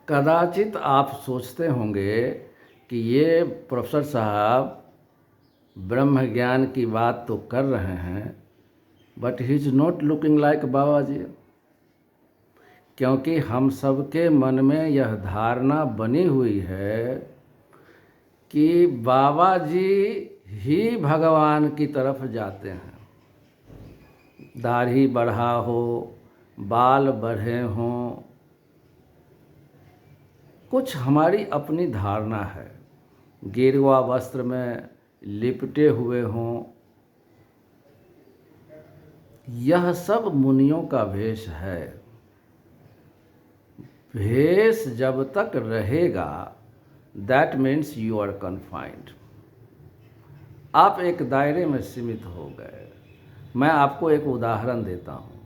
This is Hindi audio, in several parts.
कदाचित आप सोचते होंगे कि ये प्रोफेसर साहब ब्रह्म ज्ञान की बात तो कर रहे हैं, but he is not looking like Baba ji. क्योंकि हम सबके मन में यह धारणा बनी हुई है कि बाबा जी ही भगवान की तरफ जाते हैं। दाढ़ी बढ़ा हो, बाल बढ़े हों, कुछ हमारी अपनी धारणा है। गेरुआ वस्त्र में लिपटे हुए हों, यह सब मुनियों का भेष है। भेष जब तक रहेगा, that means you are confined. आप एक दायरे में सीमित हो गए। मैं आपको एक उदाहरण देता हूँ।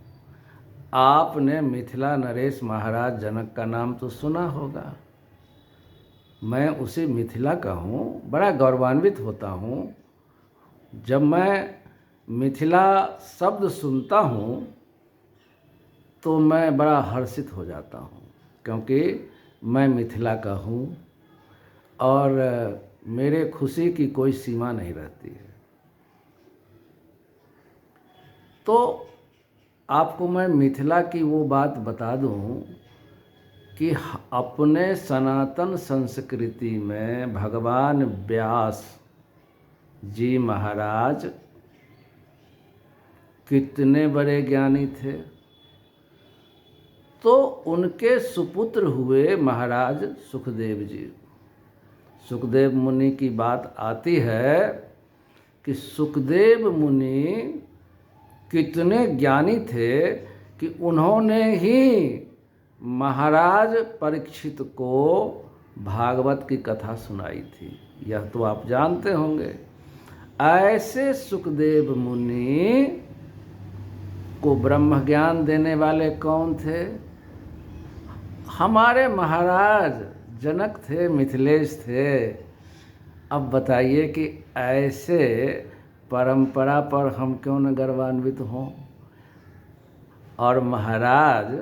आपने मिथिला नरेश महाराज जनक का नाम तो सुना होगा। मैं उसी मिथिला का हूँ, बड़ा गौरवान्वित होता हूँ जब मैं मिथिला शब्द सुनता हूँ तो मैं बड़ा हर्षित हो जाता हूँ, क्योंकि मैं मिथिला का हूँ और मेरे खुशी की कोई सीमा नहीं रहती है। तो आपको मैं मिथिला की वो बात बता दूँ कि अपने सनातन संस्कृति में भगवान व्यास जी महाराज कितने बड़े ज्ञानी थे। तो उनके सुपुत्र हुए महाराज सुखदेव जी। सुखदेव मुनि की बात आती है कि सुखदेव मुनि कितने ज्ञानी थे कि उन्होंने ही महाराज परीक्षित को भागवत की कथा सुनाई थी। यह तो आप जानते होंगे। ऐसे सुखदेव मुनि को ब्रह्म ज्ञान देने वाले कौन थे? हमारे महाराज जनक थे, मिथिलेश थे। अब बताइए कि ऐसे परंपरा पर हम क्यों न गर्वान्वित हों। और महाराज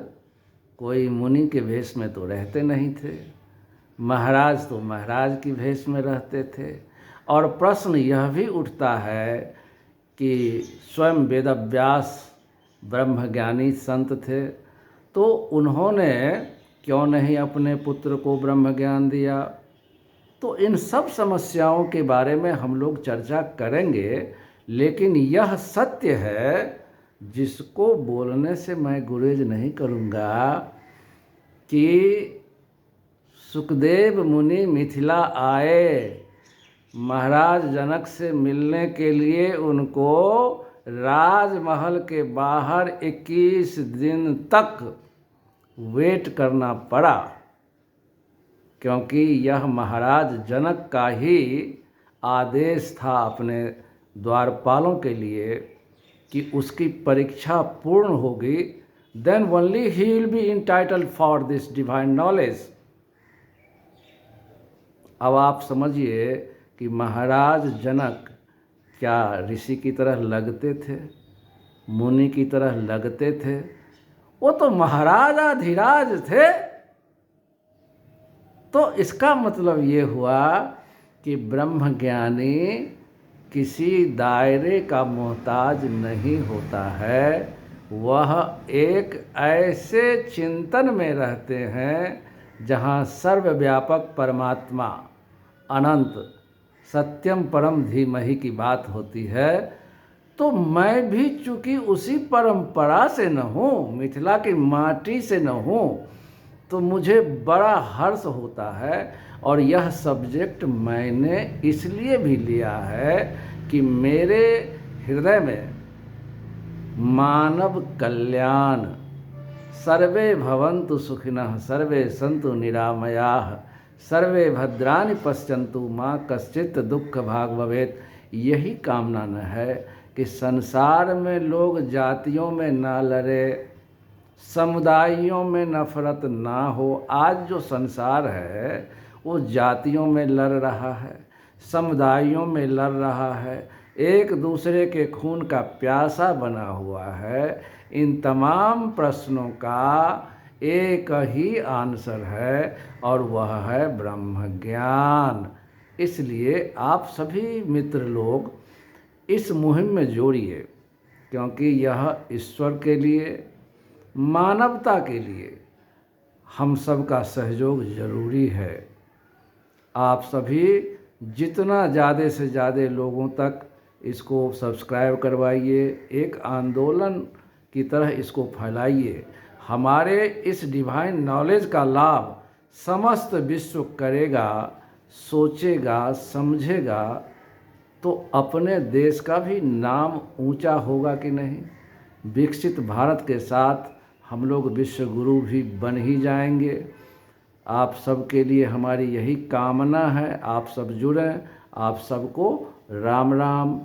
कोई मुनि के भेष में तो रहते नहीं थे। महाराज तो महाराज की भेष में रहते थे। और प्रश्न यह भी उठता है कि स्वयं वेदव्यास ब्रह्मज्ञानी संत थे, तो उन्होंने क्यों नहीं अपने पुत्र को ब्रह्म ज्ञान दिया? तो इन सब समस्याओं के बारे में हम लोग चर्चा करेंगे, लेकिन यह सत्य है जिसको बोलने से मैं गुरेज नहीं करूँगा कि सुखदेव मुनि मिथिला आए। महाराज जनक से मिलने के लिए उनको राजमहल के बाहर 21 दिन तक वेट करना पड़ा, क्योंकि यह महाराज जनक का ही आदेश था अपने द्वारपालों के लिए कि उसकी परीक्षा पूर्ण होगी, then only he will be entitled for this divine knowledge. अब आप समझिए कि महाराज जनक क्या ऋषि की तरह लगते थे, मुनि की तरह लगते थे? वो तो महाराजाधिराज थे। तो इसका मतलब ये हुआ कि ब्रह्मज्ञानी किसी दायरे का मोहताज नहीं होता है। वह एक ऐसे चिंतन में रहते हैं जहाँ सर्वव्यापक परमात्मा अनंत सत्यम परम धीमहि की बात होती है। तो मैं भी चूँकि उसी परंपरा से न हूँ, मिथिला की माटी से न हूँ, तो मुझे बड़ा हर्ष होता है। और यह सब्जेक्ट मैंने इसलिए भी लिया है कि मेरे हृदय में मानव कल्याण, सर्वे भवन्तु सुखिनः सर्वे सन्तु निरामयाः सर्वे भद्राणि पश्यन्तु माँ कश्चित् दुःख भाग भवेत्, यही कामना न है कि संसार में लोग जातियों में ना लड़े, समुदायों में नफरत ना हो। आज जो संसार है वो जातियों में लड़ रहा है, समुदायों में लड़ रहा है, एक दूसरे के खून का प्यासा बना हुआ है। इन तमाम प्रश्नों का एक ही आंसर है और वह है ब्रह्म ज्ञान। इसलिए आप सभी मित्र लोग इस मुहिम में जोड़िए, क्योंकि यह ईश्वर के लिए, मानवता के लिए हम सब का सहयोग ज़रूरी है। आप सभी जितना ज़्यादा से ज़्यादा लोगों तक इसको सब्सक्राइब करवाइए, एक आंदोलन की तरह इसको फैलाइए। हमारे इस डिवाइन नॉलेज का लाभ समस्त विश्व करेगा, सोचेगा, समझेगा, तो अपने देश का भी नाम ऊंचा होगा कि नहीं। विकसित भारत के साथ हम लोग विश्व गुरु भी बन ही जाएंगे। आप सबके लिए हमारी यही कामना है। आप सब जुड़ें। आप सबको राम राम।